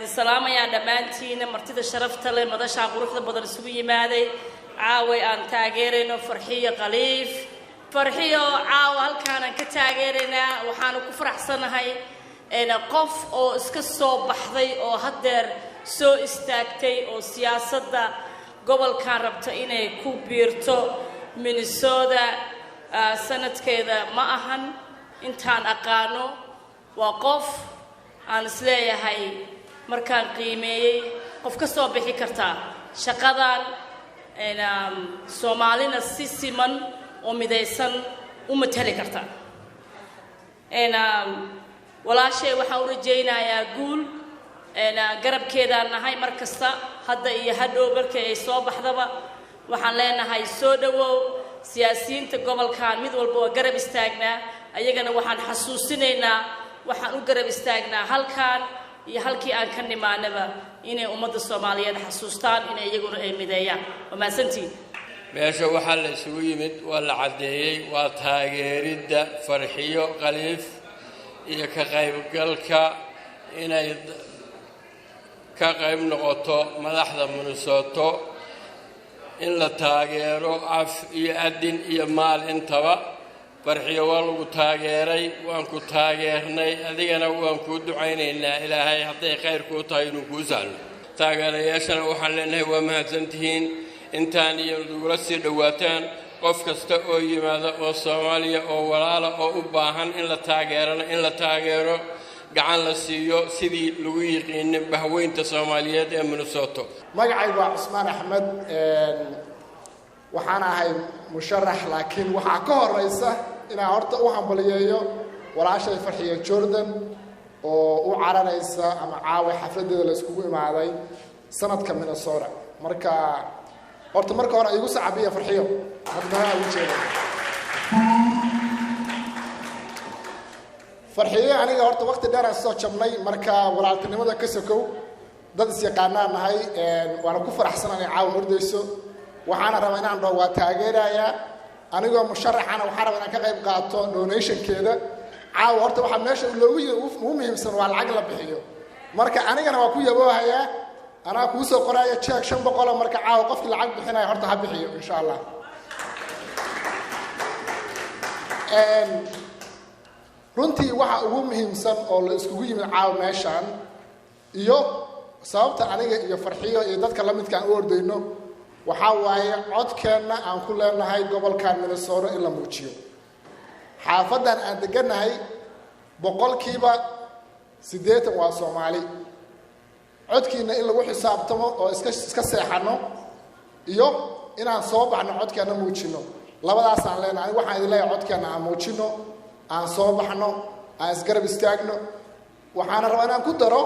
السلام يا دمانتينا مرتدى شرفت لي مدشع غرفة بدر سوي مادي عاوي أن تاجرنا فرحية قليف فرحية عاو هل كان كتاجرنا وحانو كفرح سنة هاي أنا قف أو اسكسو بحضي أو هدر سو استاكتي أو سياسة دا قبل كان ربطة إني كوبيرتو مينيسودا سنة كذا ما أهن إنتان أقانو وقف أنا سلايا هاي مركان قيمي قف كسو بحي كرتا شقادان أنا سومالينا سيسيمن ومدايسن ومتهلي كرتا أنا ولا شيء وحاول جينا يا قول أنا قرب كذا أنا هاي مركزتا هذا يهدو بركة صوب حضبة وحنلنا هاي سودو سياسيين تقبل كان مدول بوا قرب استاجنا أيجنا وحن حسوسيننا وحن قرب استاجنا هل كان يهلكي أن كني ما نبا إني أمد الصومالية حسوستان إني يجون مدايا وما سنتي meesha waxa la isugu yimid waa la cadeeyay waa taageerida farxiyo qaliif iyo ka qaybgalka inay ka qayb noqoto madaxda Minnesota in la taageero af iyo adin iyo maal intaba farxiyo waa lagu taageeray waan ku taageernay adigana waan ku ducaynaynaa ilaahay haday khayr ku tahay inuu ku sahlo taageerayaashana waxaan leenahay waa mahadsantihiin intaan iyo dugula sii dhawaataan qof kasta oo yimaada oo Soomaaliya oo walaalo oo u baahan in la taageero gacan la siiyo sidii lagu yiqiin bahweynta Soomaaliyeed ee Minnesota magacaygu waa Usmaan Axmed waxaan ahay musharax laakiin waxa ka horeysa inaan horta u hambaliyeeyo walaashay Farxiyo Jordan oo u caranaysa ama caawi xafladeeda la iskugu imaaday sanadka Minnesota marka horta marka hore igu sacabiya Farxiyo hadda ugu jeedo Farxiyo aniga horta waqti dheer aan soo jabnay marka walaaltinimada ka sokow dad is yaqaanaan nahay waana ku faraxsanahay caawin ordayso waxaana rabaa inaan dhaw waa taageeraya anigoo musharaxana waxaan rabaa inaan ka qayb qaato donation-keeda caaw horta waxa meesha loogu muhiimsan waa lacag la bixiyo marka anigana waa ku yaboohaya أنا كوسو قراية تشيك شن بقولة مركع عاو قفت العقد حنا يهرت حبيحي إن شاء الله. runtii waxa ugu muhiimsan oo la iskugu yimid caaw meeshan iyo sababta aniga iyo Farxiyo iyo dadka la midka aan u ordayno waxa waaye codkeena aan ku leenahay gobolka Minnesota in la muujiyo xaafadan aan deganahay boqolkiiba 80 waa Soomaali codkiina in lagu xisaabtamo oo iska seexano iyo inaan soo baxno codkeena muujino labadaas aan leenahay waxaan idin leeyahay codkeena aan muujino aan soo baxno aan isgarab istaagno waxaan rabaa inaan ku daro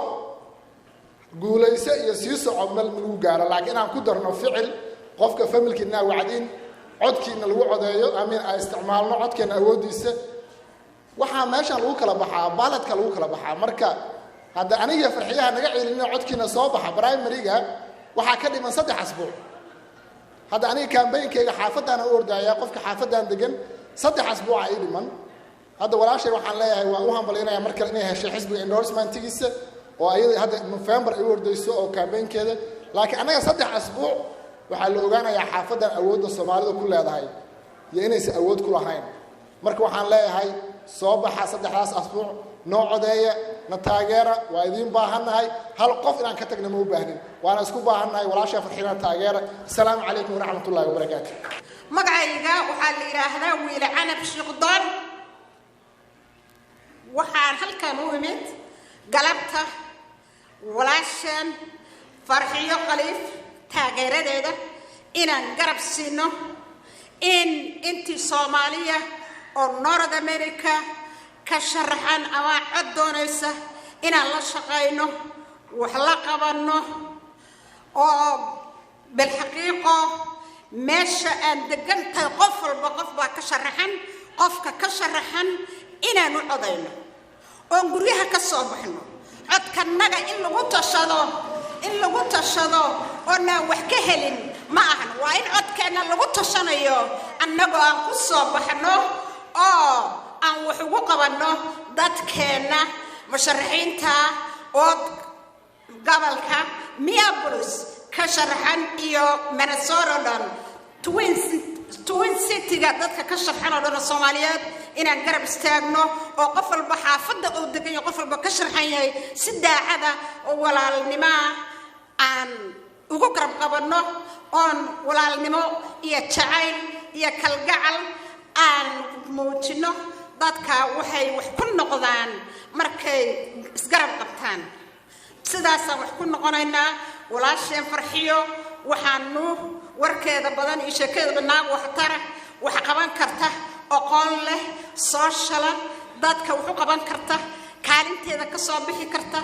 guulayso iyo sii socod meel lagu gaaro laakiin aan ku darno ficil qofka familkiina wacdin codkiina lagu codeeyo amiin ay isticmaalno codkeena awoodiisa waxa meeshan lagu kala baxaa baaladka lagu kala baxaa marka هذا أنا يا فرحية أنا قاعد إني عدكنا صباح برايمريجا وحكدي من 6 أسبوع هذا أنا كان بين كي حافظ أنا أوردا يا قف كحافظ أنا دقن 6 أسبوع عيد من هذا ولا شيء وحنا لا وهم بلينا يا مركز إني هالشيء حسب إندورسمنت تيجي وأيضا هذا نوفمبر أوردا يسوق أو كان بين كذا لكن أنا 6 أسبوع وحلو أنا يا حافظ أنا أوردا الصومالي كل هذا هاي يعني أورد كل هاي مركز وحنا لا هاي صباح 6 أسبوع نوع ذايا نتاجرة وأيدين باهناي هالقف إن كتجنا مو باهنين وأنا أسكو باهناي ولا شيء فرحنا تاجرة السلام عليكم ورحمة الله وبركاته مقعيقا وحال إلهنا ويلعنا بشيقدان وحال هالكانوا همت قلبته ولاشن فرحية قليف تاجرة ده إن نقرب سنه إن أنت صومالية أو نورد أمريكا كشرحان أو عدونيسة إن الله شقينه وحلقبنه أو بالحقيقة ماشى أن دقنت قفل بقفبة كشرحان قفك كشرحان إن نعضينه ونقولها كصبحنا عد كنجا إلا قلت الشذا أنا وحكهلن معهن وإن عد كان لقلت الشنيو أنجا كصبحنا aan wax ugu qabanno dadkeena musharaxiinta oo gobolka Minneapolis ka sharaxan iyo Minnesota Twin City-ga dadka ka sharaxan oo dhan Soomaaliyeed inaan garab istaagno oo qof walba xaafadda uu degan yahay qof walba ka sharaxan yahay si daacada oo walaalnimo aan ugu garab qabanno oon walaalnimo iyo jacayl iyo kalgacal aan muujino dadka waxay wax ku noqdaan markay isgarab qabtaan sidaasaan wax ku noqonaynaa walaasheen Farxiyo waxaanu warkeeda badan iyo sheekada naag wax tara wax qaban karta aqoon leh social dadka wuxuu qaban karta kaalinteeda ka soo bixi karta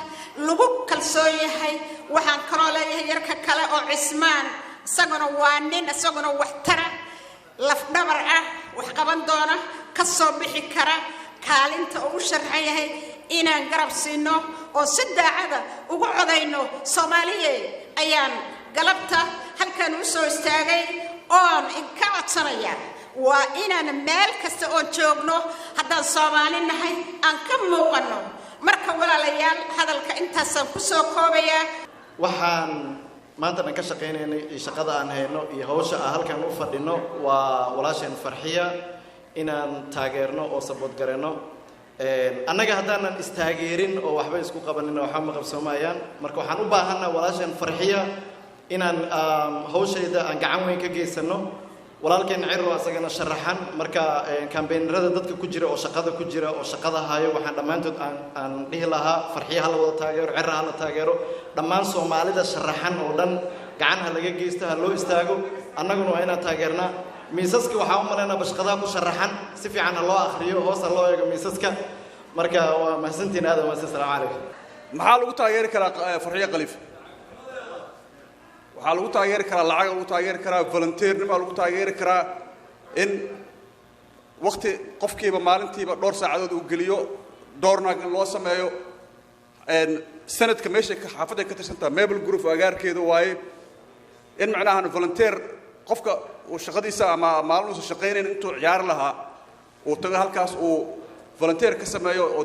lagu kalsoon yahay waxaan kaloo leeyahay yarka kale oo Cismaan isaguna waa nin isaguna wax tara laf dhabar ah wax qaban doona ka soo bixi kara kaalinta uu sharxan yahay inaan garab siino oo si daacada ugu codayno Soomaaliye ayaan galabta halkan u soo istaagay oon ka codsanaya waa inaan meel kasta oo joogno haddaan Soomaali nahay aan ka muuqano marka walaalayaal hadalka intaasaan ku soo koobaya waxaan maanta ka shaqeynaynay shaqada aan hayno iyo hawsha aan halkan u fadhino waa walaasheen Farxiya inaan taageerno oo support gareyno annaga haddaanan istaageerin oo waxba isku qabanin waxa ma qabsoomayaan marka waxaan u baahanaa walaasheen Farxiya inaan hawsheeda aan gacan weyn ka geysano walaalkeen Cirro asagana sharaxan marka campaignrada dadka ku jira oo shaqada hayo waxaan dhamaantood aan dhihi lahaa Farxiya hala wada taageero Cirro hala taageero dhammaan Soomaalida sharaxan oo dhan gacan ha laga geysto ha loo istaago annaguna waa inaan taageernaa miisaska waxaan u maleynaa bashqadaha ku sharaxan si fiican ha loo akhriyo hoos ha loo eego miisaska marka waa mahadsantiin aad waa assalaamu calaykum maxaa lagu taageeri karaa Farxiyo Khaliif waxaa lagu taageeri karaa lacag lagu taageeri karaa volunteernimo lagu taageeri karaa in waqti qofkiiba maalintiiba dhowr saacadood uu geliyo doornaag loo sameeyo sanadka meesha xaafadda ka tirsantaa mebel group agaarkeedu waaye in macnaha volunteer qofka uu shaqadiisa ama maalin uu shaqeynay intuu ciyaar lahaa uu tago halkaas uu volunteer ka sameeyo oo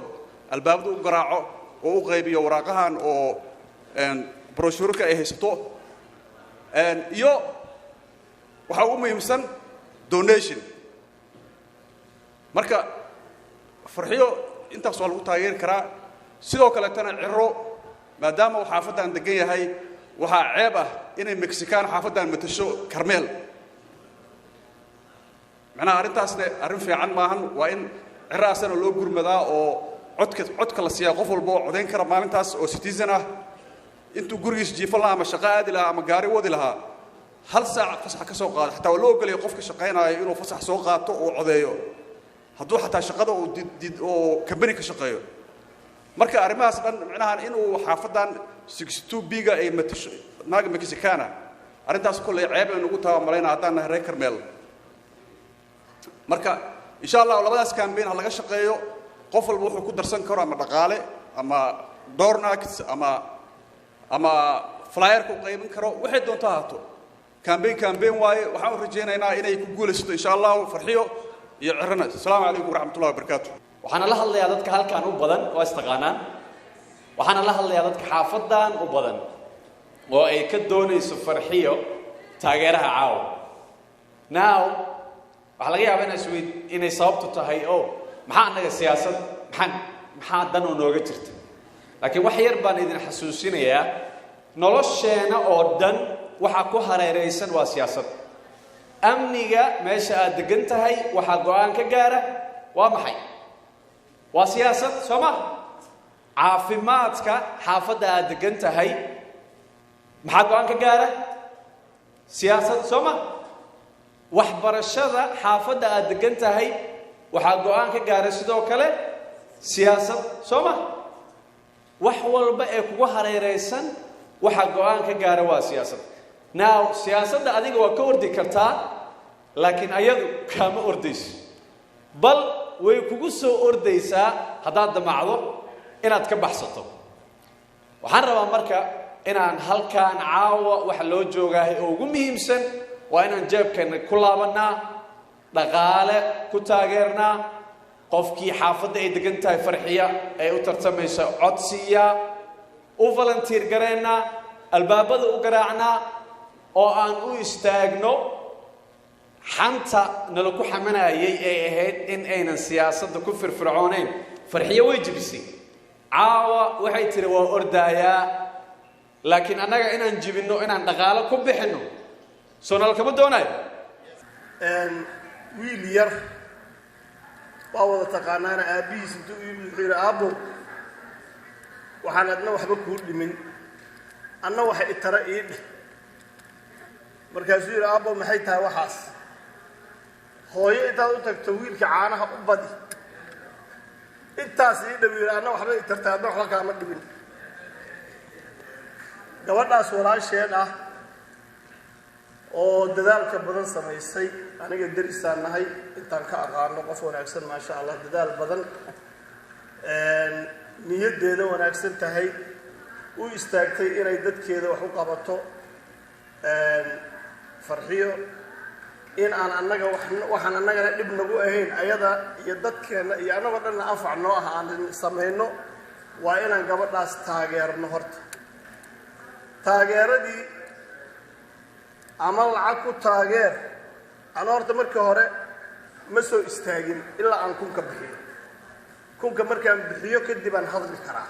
albaabada u garaaco oo u qaybiyo waraaqahan oo brochure-ka ay haysto iyo waxa ugu muhiimsan donation marka Farxiyo intaas waa lagu taageeri karaa sidoo kale tan Cirro maadaama uu xaafadan degan yahay waxa ceeb ah inay Mexican xaafadan matasho Carmel macnaha arrintaasna arrin fiican maahan waa in Cirro asana loo gurmadaa oo codka la siiyaa qof walba oo codeyn kara maalintaas oo citizen ah intuu gurigiis jiifan lahaa ama shaqo aadi lahaa ama gaari wadi lahaa hal saac fasax ka soo qaado xataa loo ogolay qofka shaqeynaayo inuu fasax soo qaato oo codeeyo hadduu xataa shaqada oo company ka shaqeeyo marka arrimahaas dhan macnaha inuu xaafadan 62B-ga ay matasho naag Mexicana arrintaas kulay ceeb ay nagu taa malayna haddaan nahay reer Carmel marka insha Allah labadaas campaign laga shaqeeyo qof walba wuxuu ku darsan karo ama dhaqaale ama doornaagis ama flyer ku qaybin karo waxay doonto haato campaign waaye waxaan rajeynaynaa inay ku guuleysto insha Allah Farxiyo iyo Cirrona assalaamu calaykum waraxmatullaahi wabarakaatuh waxaan la hadlayaa dadka halkaan u badan oo istaqaanaan waxaan la hadlayaa dadka xaafadan u badan oo ay ka doonayso Farxiyo taageeraha caaw now waxa laga yaabaa inay sababtu tahay oo maxaa anaga siyaasad maxaa dan oo nooga jirta laakiin wax yar baan idin xasuusinayaa nolosheena oo dhan waxa ku hareeraysan waa siyaasad amniga meesha aad degan tahay waxa go'aan ka gaara waa maxay waa siyaasad Soomaa caafimaadka xaafadda aad degan tahay maxaa go'aan ka gaara siyaasad Soomaa waxbarashada xaafadda aad degan tahay waxa go'aan ka gaara sidoo kale siyaasad Soomaa wax walba ee kugu hareeraysan waxa go'aan ka gaara waa siyaasad now siyaasadda adiga waa ka ordi kartaa laakiin ayadu kama ordayso bal way kugu soo ordaysaa haddaad damacdo inaad ka baxsato waxaan rabaa marka inaan halkaan caawa wax loo joogahay oo ugu muhiimsan waa inaan jeebkeena ku laabanaa dhaqaale ku taageernaa qofkii xaafadda ay degan tahay Farxiya ay u tartamayso codsiya u volunteer gareennaa albaabada u garaacnaa oo aan u istaagno xanta nala ku xamanayay ee ahayd in aynan siyaasadda ku firfircoonayn farxiyo way jibisay caawa waxay tiri waa ordaayaa laakiin annaga inaan jibinno inaan dhaqaalo ku bixinno soo nala kama doonayo wiil yar waa wada taqaanaana aabbihiis intuu wuxuu yidhi aabbo waxaan adna waxba kuu dhimin anna waxa itara ii dheh markaasuu yidhi aabbo maxay tahay waxaas hooyo intaad u tagto wiilka caanaha u badi intaas ii dhow yidhi anna waxba itartay adna waxba kaama dhimin gabadhaas walaasheen ah oo dadaalka badan samaysay aniga derisaan nahay intaan ka aqaano qof wanaagsan maasha allah dadaal badan niyaddeeda wanaagsan tahay u istaagtay inay dadkeeda wax u qabato farxiyo in aan annaga waxaan annagana dhib nagu ahayn ayada iyo dadkeenna iyo annagoo dhanna anfac noo ah aan samayno waa inaan gabadhaas taageerno horta taageeradii ama lacag ku taageer ana horta markii hore ma soo istaagin ilaa aan kunka bixiyo kunka markaan bixiyo kadib aan hadli karaa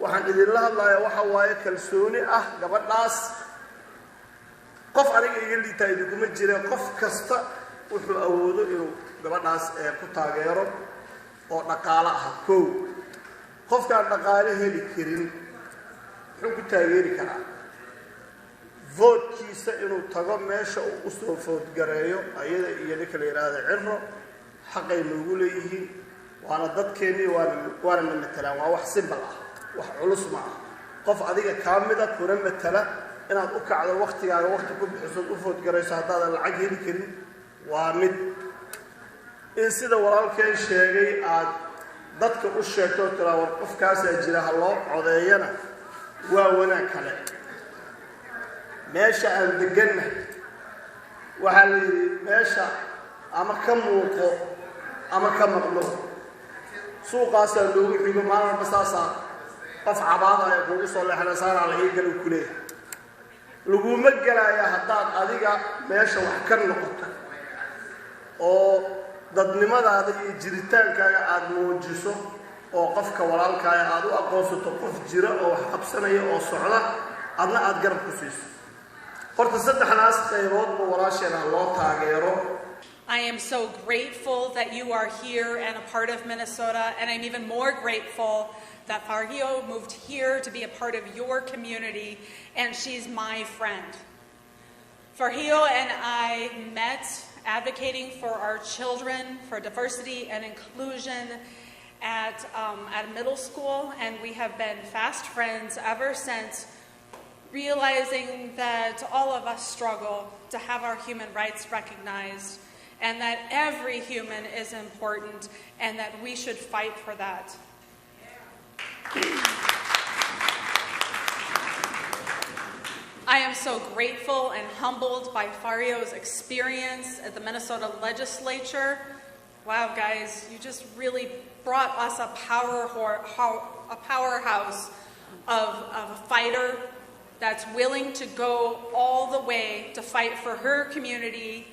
waxaan idinla hadlayaa waxa waaye kalsooni ah gabadhaas qof aniga iga liitaa idinkuma jira qof kasta wuxuu awoodo inuu gabadhaas ku taageero oo dhaqaalo ah kow qofkaan dhaqaalo heli karin muxuu ku taageeri karaa voodkiisa inuu tago meesha uu usoo foodgareeyo ayada iyo ninka la yidhaahda ciro xaqay noogu leeyihiin waana dadkeennii waana na matelaan waa wax simbal ah wax culus ma ah qof adiga kaa mida kuna matala inaad u kacdo waktigaaga wakti ku bixisood u foodgarayso haddaadan lacag heli karin waa mid in sida walaalkeen sheegay aad dadka u sheegto oo tiraa war qofkaasaa jira ha loo codeeyana waa wanaag kale meesha aan degannahay waxaa la yidhi meesha ama ka muuqo ama ka maqlo suuqaasaa loogu xigo maalin walba saasaa qof cabaadaya kuugu soo leexana saaraa la ii gala ku leeyahay laguma gelaya haddaad adiga meesha wax ka noqoto oo dadnimadaada iyo jiritaankaaga aada muujiso oo qofka walaalkaaga aada u aqoonsato qof jira oo wax qabsanaya oo socda adna aada garab ku siiso horta saddexdaas qayboodba walaasheena loo taageero. I am so grateful that you are here and a part of Minnesota, and I'm even more grateful that Farhio moved here to be a part of your community, and she's my friend. Farhio and I met advocating for our children, for diversity and inclusion at middle school, and we have been fast friends ever since, realizing that all of us struggle to have our human rights recognized, and that every human is important, and that we should fight for that. I am so grateful and humbled by Farhio's experience at the Minnesota legislature. Wow, guys, you just really brought us a powerhouse of a fighter that's willing to go all the way to fight for her community,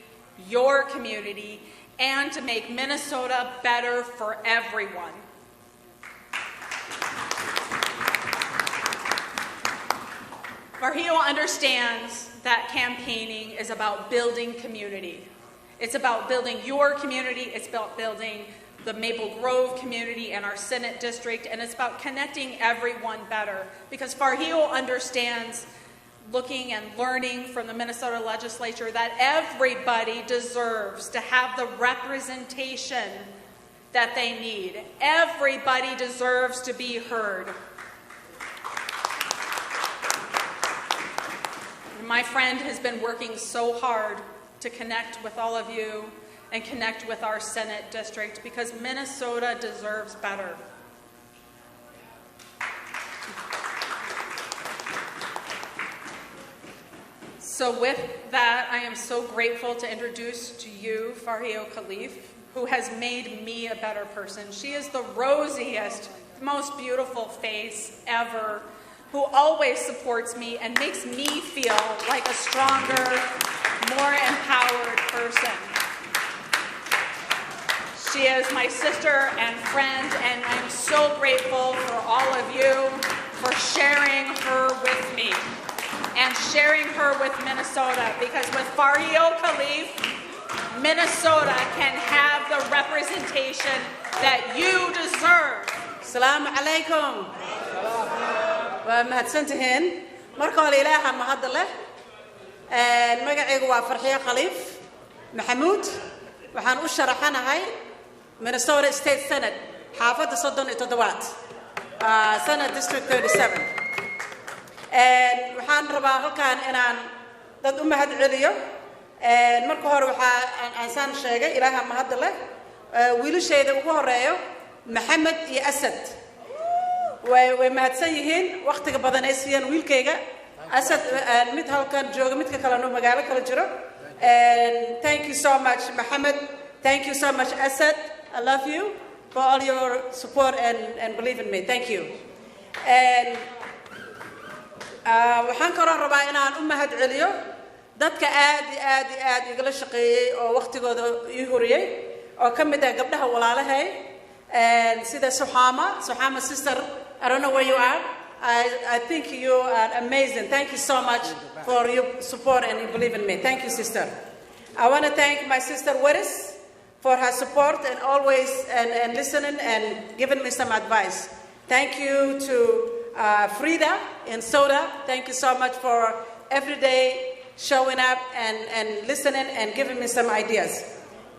your community, and to make Minnesota better for everyone. Farhio understands that campaigning is about building community. It's about building your community, it's about building the Maple Grove community and our Senate district, and it's about connecting everyone better. Because Farhio understands, looking and learning from the Minnesota legislature, that everybody deserves to have the representation that they need. Everybody deserves to be heard. My friend has been working so hard to connect with all of you and connect with our Senate district, because Minnesota deserves better. So with that, I am so grateful to introduce to you Farhio Khalif, who has made me a better person. She is the rosiest most beautiful face ever, who always supports me and makes me feel like a stronger, more empowered person. She is my sister and friend, and I'm so grateful for all of you for sharing her with me and sharing her with Minnesota, because with Farhio Khalif, Minnesota can have the representation that you deserve. Assalamu alaikum. ومهدسنتهن مركو الإله مهد الله المقعيق وفرحية خليف محمود وحان أشرحنا هاي Minnesota State Senate حافظ صدن اتدوات Senate District 37 وحان رباه كان إنان ضد مهد عليو مركو هور وحان إنسان شيء إله مهد الله ويلو شيء ده وهو رأيه محمد يأسد ومهدسيهن وقت بدن أسيان ويلكيجا أسد مت هالكان جوج مت كلامه مجال كلا جرو and thank you so much Mohammed, thank you so much Asad, I love you for all your support and believe in me, thank you. And waxaan kaloo rabaa inaan u mahad celiyo dadka aad igala shaqeeyay oo waqtigooda ii horiyay oo ka mid ah gabdhaha walaalahay sida Suhama sister, I don't know where you are. I think you are amazing. Thank you so much for your support and you believe in me. Thank you, sister. I want to thank my sister Waris for her support and always and listening and giving me some advice. Thank you to Frida in Soda. Thank you so much for every day showing up and listening and giving me some ideas.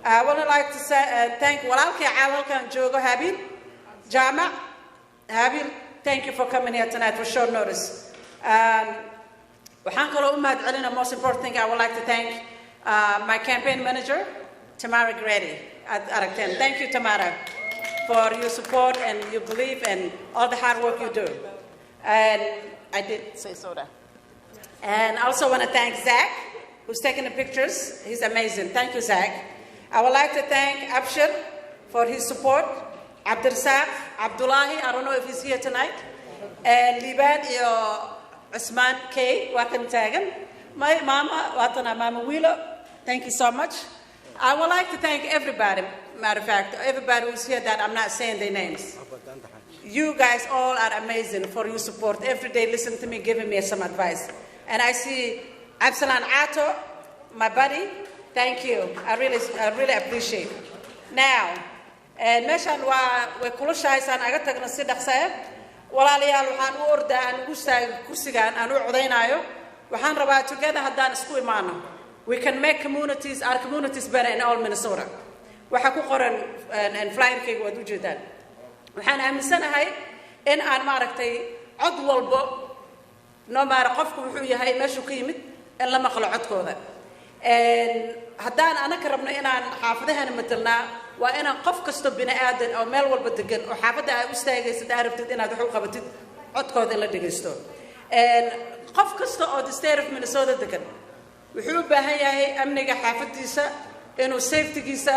I would like to say thank Walalki Awalkan Jogo Habil Jama Habil. Thank you for coming here tonight for short notice. Most important thing, I would like to thank my campaign manager, Tamara Grady at Arakten. Thank you, Tamara, for your support and your belief and all the hard work you do. And I did say soda. And I also want to thank Zach, who's taking the pictures. He's amazing. Thank you, Zach. I would like to thank Abshir for his support. Abdursaq, Abdullahi, I don't know if he's here tonight. And Liban, Usman K, Watan Tagan. My mama, Watana Mama Wheeler, thank you so much. I would like to thank everybody, matter of fact, everybody who's here that I'm not saying their names. You guys all are amazing for your support. Every day listen to me, giving me some advice. And I see Absalan Ato, my buddy, thank you. I really appreciate it. Now, meeshaan way kulushahaysaan aga tagna si dhaqsay walaalayaal waxaan u ordaa aan ugu staago kursigaan aan u codeynaayo waxaan rabaa together haddaan isku imaano we can make our communities better in all Minnesota waxa ku qoran flyerkayga waad u jeedaan waxaan aaminsanahay in aan maaragtay cod walbo no matter qofku wuxuu yahay meeshuu ka yimid in la maqlo codkooda haddaan anaka rabno inaan xaafadahan matalnaa waa inaan qof kasto bini aadan oo meel walba degan oo xaafada ay u istaagaysid arabtid inaad wax u qabatid codkooda in la dhageysto qof kasta oo the state of Minnesota degan wuxuu u baahan yahay amniga xaafadiisa inuu safetygiisa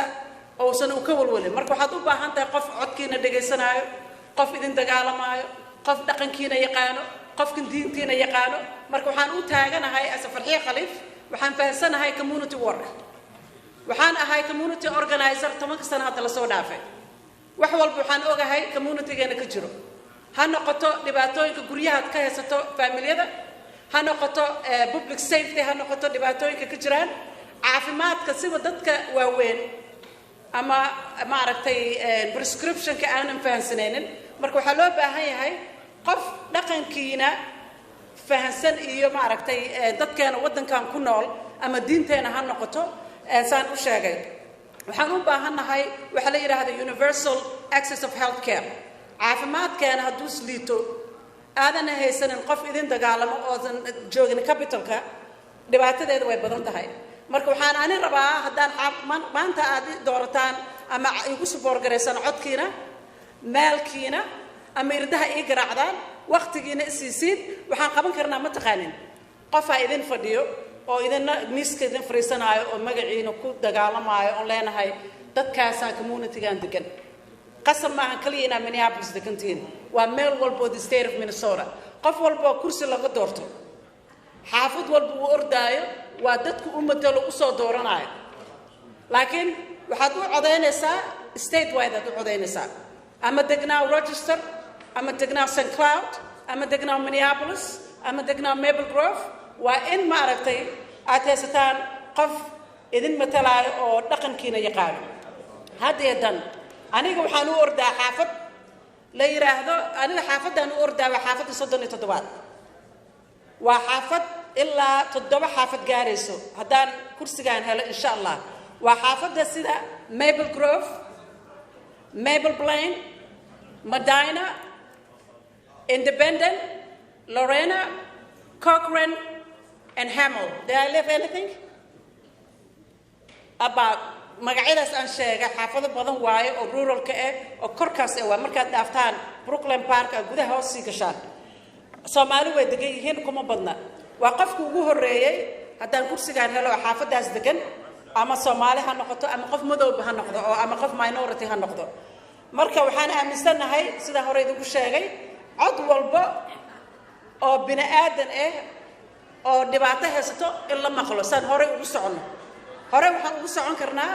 uusan u ka walwalin marka waxaad u baahan tahay qof codkiina dhageysanaayo qof idin dagaalamaayo qof dhaqankiina yaqaano qofkan diintiina yaqaano marka waxaan u taaganahay as Farxiyo Khaliif waxaan fahansanahay community work waxaan ahay community organizer 10 sano hadda la soo dhaafay wax walba waxaan ogahay communitygeena ka jiro ha noqoto dhibaatooyinka guryaha ka haysato familiyada ha noqoto public safety ha noqoto dhibaatooyinka ka jiraan caafimaadka sida dadka waaweyn ama maaragtay prescriptionka aanan fahansanaynin marka waxa loo baahan yahay qof dhaqankiina fahansan iyo maaragtay dadkeena wadankan ku nool ama diinteena ha noqoto saan u sheegay waxaan u baahanahay waxa la yiraahdo universal access of health care caafimaadkeena hadduu liito aadan haysanin qof idin dagaalamo oo joogin capitalka dhibaatadeedu way badan tahay marka waxaan ani rabaa haddaan maanta aad doorataan ama igu support gareysan codkiina maalkiina ama irdaha ii garaacdaan waqtigiina isiisiin waxaan qaban karnaa ma taqaanin qofa idin fadhiyo oo idinna miiska idin fariisanaayo oo magaciina ku dagaalamaayo oo leenahay dadkaasaan communitygan degan qasab maahan kaliya inaa Minneapolis degantiin waa meel walbo the state of Minnesota qof walbo kursi laga doorto xaafad walbo uu ordaayo waa dadku u matalo u soo dooranayo laakiin waxaad u codeynaysaa statewide aad u codeynaysaa ama degnaa Rochester ama degnaa St. Cloud ama degnaa Minneapolis ama degnaa Maple Grove waa in maaragtay aad haysataan qof idin matalaayo oo dhaqankiina yaqaan haddeedan aniga waxaan u ordaa xaafad la yiraahdo aniga xaafadan u ordaa waa xaafadda 37 waa xaafad ilaa 7 xaafad gaarayso haddaan kursigaan helo insha Allah waa xaafadda sida Maple Grove Maple Plain Medina Independent Lorena Cochrane and Hamel did I leave anything about magacyadaas aan sheegay xaafado badan waaye oo ruralka ah oo korkaas ah waa markaad dhaaftaan Brooklyn Park gudaha hoos sii gashaan Soomaali way degan yihiin kuma badna waa qofku ugu horeeyay haddaan kursigaan helo xaafadaas degan ama Soomaali ha noqoto ama qof madow ha noqdo oo ama qof minority ha noqdo marka waxaan aaminsanahay sida hore idinku sheegay cod walba oo bini aadan ah oo dhibaato haysto in la maqlo san hore ugu socono hore waxaan ugu socon karnaa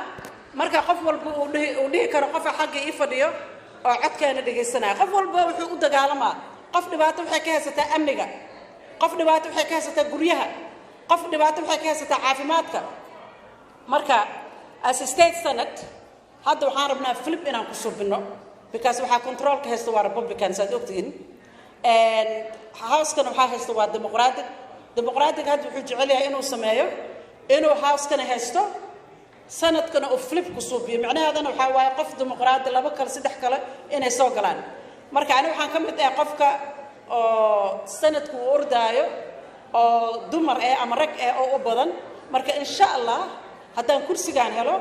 marka qof walba uu dhihi karo qof xagga ii fadhiyo oo codkeena dhageysanaya qof walba wuxuu u dagaalamaa qof dhibaato waxay ka haysataa amniga qof dhibaato waxay ka haysataa guryaha qof dhibaato waxay ka haysataa caafimaadka marka as a state senate hadda waxaan rabnaa flip inaan ku subino because waxa control ka haysta waa Republicans aad ogtiin house-kana waxaa haysta waa Democratic hadda wuxuu jecel yahay inuu sameeyo inuu house-kana haysto sanadkana uu flip ku suubiyo macnaheedana waxa waaye qof dimuqraadi laba kale saddex kale inay soo galaan marka aniga waxaan ka mid ah qofka oo sanadku uu ordaayo oo dumar ama rag oo u badan marka insha Allah haddaan kursigaan helo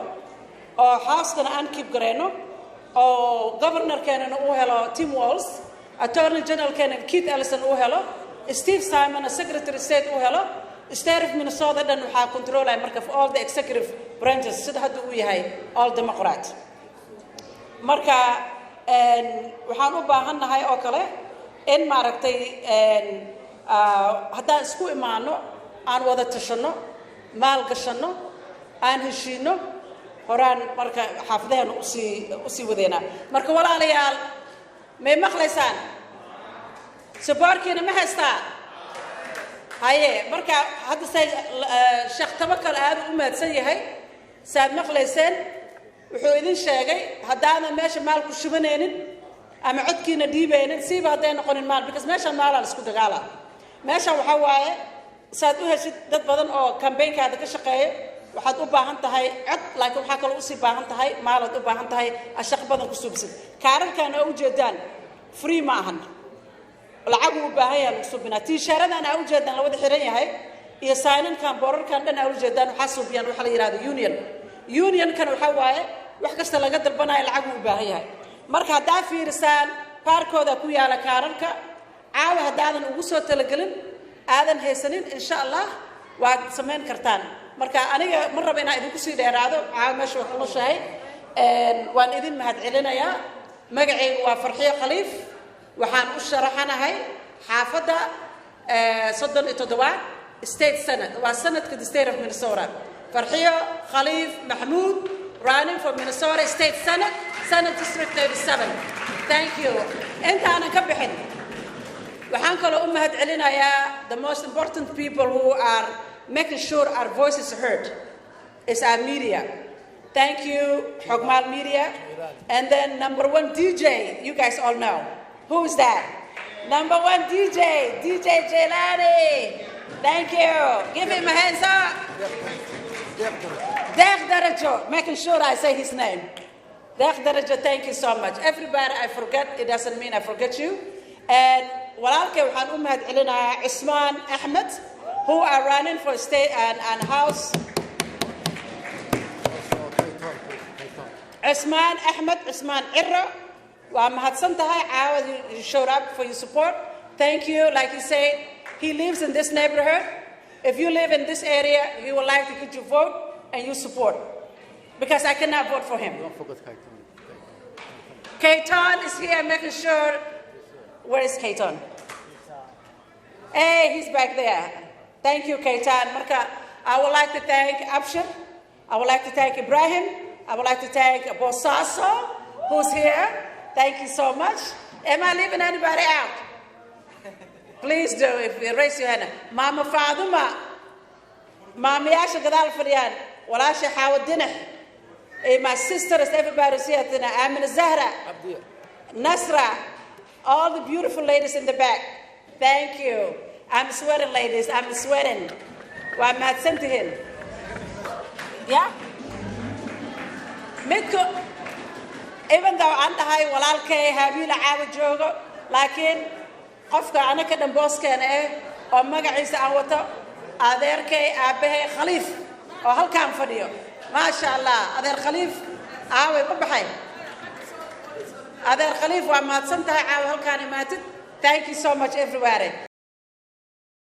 oo house-kana aan keep gareyno oo governor-keena uu helo Tim Walz attorney general-keena Keith Ellison uu helo Steve Simon secretary state uu helo state of Minnesota dan waxaa controlaya marka all the executive branches sida hadda uu yahay all Democrat marka waxaan u baahanahay oo kale in maaragtay haddaan isku imaano aan wada tashano maal gashano aan heshiino horaan marka xaafadaheena u sii wadeena marka walaalayaal may maqlaysaan sabarkiina ma haystaa haye marka hadda say sheekh Tabakal aad u maadsan yahay saad maqlayseen wuxuu idin sheegay haddaana meesha maal ku shubaneenin ama codkiina dhiibaynin siiba haday noqonin maal because meesha maal la isku dagaala meesha waxa waaye saad u heshid dad badan oo campaign-kaada ka shaqeeyo waxaad u baahan tahay cod laakiin waxa kale u sii baahan tahay maalaad u baahan tahay ashaq badan ku subsid kaararkana u jeedaan free ma ahan lacag u baahan yahay subina t-shirtadana u jeedaan la wada xiran yahay iyo saanankan boorarkan dhan u jeedaan waxa subiyaan waxa la yiraahdo union kan waxa waaye wax kasta laga dalbanayo lacag u baahan yahay marka hadaa fiirsaan baarkooda ku yaala kaararka caawa hadaadan ugu soo talagalin aadan haysanin insha Allah waad sameyn kartaan marka aniga ma rabo inaan idinku sii dheeraado caawa meesha wax la shahay waan idin mahad celinayaa magacaygu waa Farxiyo Khaliif waxaan u sharaxanahay xaafadda 37 state senate waa sanadka the state of Minnesota Farxiyo Khaliif Mahmoud running for Minnesota State Senate Senate District 37 thank you inta aan ka bixin waxaan kaloo u mahad celinayaa the most important people who are making sure our voices are heard is our media thank you Hogmal Media and then number 1 DJ you guys all know who is that number 1 DJ Jelani thank you give him a hands up Deq Darajo making sure I say his name Deq Darajo thank you so much everybody I forget it doesn't mean I forget you and walaalkay waxaan u mahad celinayaa Ismaan Ahmed who are running for state and house Ismaan Ahmed Ismaan Irra waa mahadsan tahay caawad you showed up for your support thank you like he said he lives in this neighborhood if you live in this area he would like to get your vote and your support because I cannot vote for him Kayton is here making sure. Where is Kayton? Hey, he's back there. Thank you, Kayton. Marka, I would like to thank Abshir. I would like to thank Ibrahim. I would like to thank Bosaso, who's here. Thank you so much. Am I leaving anybody out? Please do, if you raise your hand. Mama Faduma. Mama Yasha Gadal Farian. Walasha Hawadina. My sisters, everybody's here. Amina Zahra. Nasra. All the beautiful ladies in the back. Thank you. I'm sweating, ladies. I'm sweating. Well, I'm not sent to him. Yeah? Midko, even though I'm the high walaalkay, Habila Awa Jogo, lakin, qofka anaka dhan booskan oo magaciisa aan wato, adeerkay aabahay Khaliif oo halkaan fadhiyo. Maasha Allah, adeer Khaliif, aaway ma baxay. Adeer Khaliif waa mahadsantahay caawa halkaan imaatid. Thank you so much, everybody.